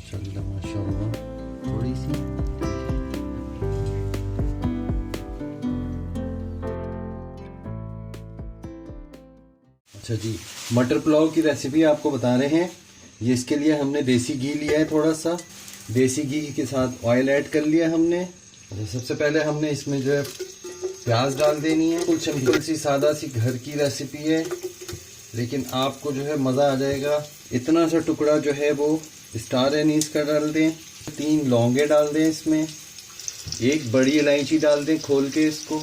माशाल्लाह माशाल्लाह। थोड़ी सी अच्छा जी, मटर पुलाव की रेसिपी आपको बता रहे हैं। ये इसके लिए हमने देसी घी लिया है, थोड़ा सा देसी घी के साथ ऑयल ऐड कर लिया हमने। अच्छा, सबसे पहले हमने इसमें जो है प्याज डाल देनी है। बिल्कुल सिंपल सी सादा सी घर की रेसिपी है, लेकिन आपको जो है मज़ा आ जाएगा। इतना सा टुकड़ा जो है वो स्टार एनीस का डाल दें, 3 लौंगे डाल दें इसमें, 1 बड़ी इलायची डाल दें खोल के इसको,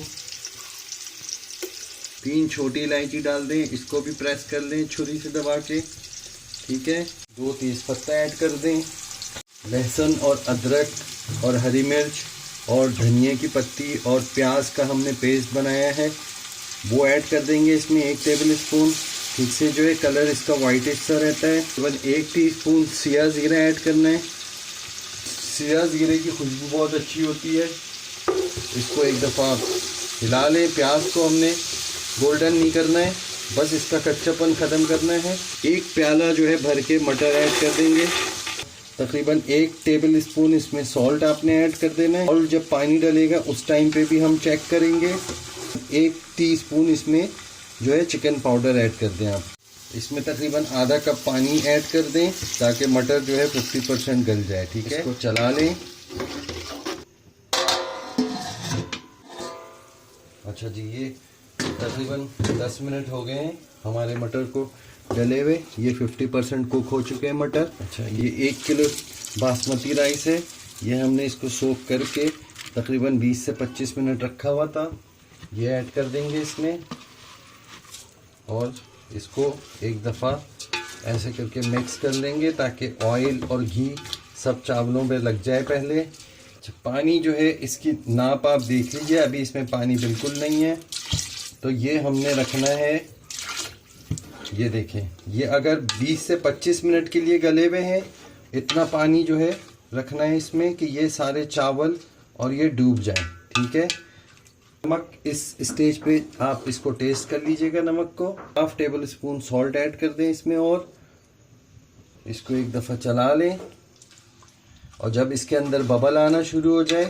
3 छोटी इलायची डाल दें, इसको भी प्रेस कर लें छुरी से दबा के। ठीक है, 2 तेज पत्ता ऐड कर दें, लहसुन और अदरक और हरी मिर्च और धनिया की पत्ती और प्याज का हमने पेस्ट बनाया है वो ऐड कर देंगे इसमें 1 टेबल स्पून। ठीक से जो है कलर इसका वाइटिश सा रहता है। केवल 1 टीस्पून सिया ज़ीरा ऐड करना है। सिया ज़ीरे की खुशबू बहुत अच्छी होती है। इसको एक दफ़ा हिला लें। प्याज को हमने गोल्डन नहीं करना है, बस इसका कच्चापन ख़त्म करना है। 1 प्याला जो है भर के मटर ऐड कर देंगे। तकरीबन 1 टेबल स्पून इसमें सॉल्ट आपने ऐड कर देना है, और जब पानी डलेगा उस टाइम पे भी हम चेक करेंगे। 1 टीस्पून इसमें जो है चिकन पाउडर ऐड कर दें आप। इसमें तकरीबन आधा कप पानी ऐड कर दें ताकि मटर जो है 50% गल जाए। ठीक है, इसको चला लें। अच्छा जी, ये तकरीबन 10 मिनट हो गए हैं हमारे मटर को डले हुए। ये 50% कुक हो चुके हैं मटर। अच्छा, ये 1 किलो बासमती राइस है। ये हमने इसको सोक करके तकरीबन 20 से 25 मिनट रखा हुआ था। ये ऐड कर देंगे इसमें, और इसको एक दफ़ा ऐसे करके मिक्स कर लेंगे ताकि ऑयल और घी सब चावलों पे लग जाए पहले। अच्छा, पानी जो है इसकी नाप आप देख लीजिए, अभी इसमें पानी बिल्कुल नहीं है। तो ये हमने रखना है, ये देखें, ये अगर 20 से 25 मिनट के लिए गले हुए हैं, इतना पानी जो है रखना है इसमें कि ये सारे चावल और ये डूब जाए। ठीक है, नमक इस स्टेज पे आप इसको टेस्ट कर लीजिएगा। नमक को 1/2 टेबल स्पून सॉल्ट ऐड कर दें इसमें, और इसको एक दफ़ा चला लें। और जब इसके अंदर बबल आना शुरू हो जाए,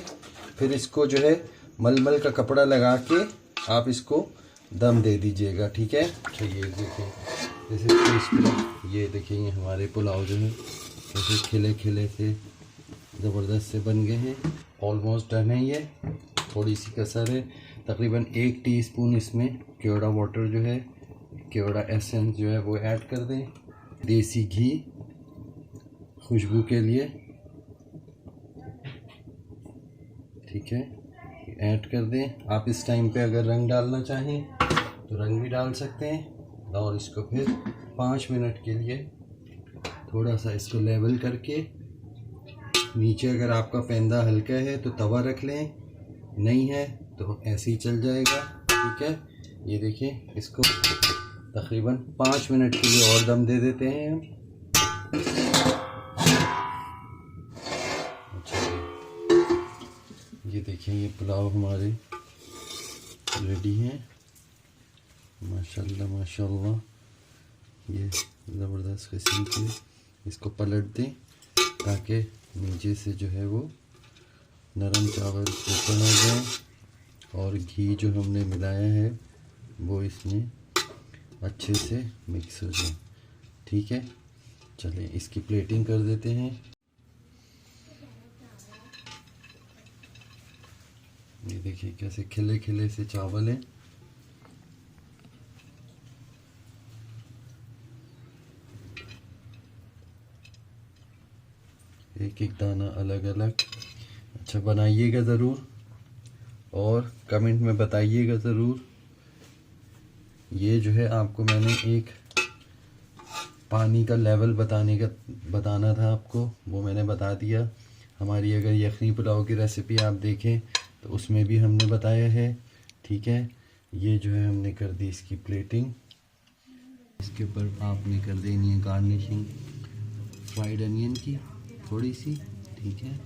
फिर इसको जो है मलमल का कपड़ा लगा के आप इसको दम दे दीजिएगा। ठीक है। अच्छा, ये देखिए जैसे टेस्टी, ये देखिए ये हमारे पुलाव जो है कैसे खिले खिले से ज़बरदस्त से बन गए हैं। ऑलमोस्ट डन है ये, थोड़ी सी कसर है। तकरीबन 1 टीस्पून इसमें केवड़ा वाटर जो है, केवड़ा एसेंस जो है वो ऐड कर दें। देसी घी खुशबू के लिए, ठीक है, ऐड कर दें। आप इस टाइम पे अगर रंग डालना चाहें तो रंग भी डाल सकते हैं। और इसको फिर 5 मिनट के लिए थोड़ा सा इसको लेवल करके, नीचे अगर आपका पेंदा हल्का है तो तवा रख लें, नहीं है तो ऐसे ही चल जाएगा। ठीक है, ये देखिए इसको तकरीबन 5 मिनट के लिए और दम दे देते हैं हम। अच्छा, ये देखिए ये पुलाव हमारे रेडी हैं। माशाल्लाह माशाल्लाह, ये ज़बरदस्त किस्म के। इसको पलट दें ताकि नीचे से जो है वो नरम चावल ऊपर हो जाए, और घी जो हमने मिलाया है वो इसमें अच्छे से मिक्स हो जाए। ठीक है, चलिए इसकी प्लेटिंग कर देते हैं। ये देखिए कैसे खिले खिले से चावल हैं। एक एक दाना अलग अलग। अच्छा, बनाइएगा ज़रूर और कमेंट में बताइएगा ज़रूर। ये जो है आपको मैंने एक पानी का लेवल बताना था आपको, वो मैंने बता दिया। हमारी अगर यखनी पुलाव की रेसिपी आप देखें तो उसमें भी हमने बताया है। ठीक है, ये जो है हमने कर दी इसकी प्लेटिंग। इसके ऊपर आपने कर देनी है गार्निशिंग फ्राइड अनियन की थोड़ी सी। ठीक है।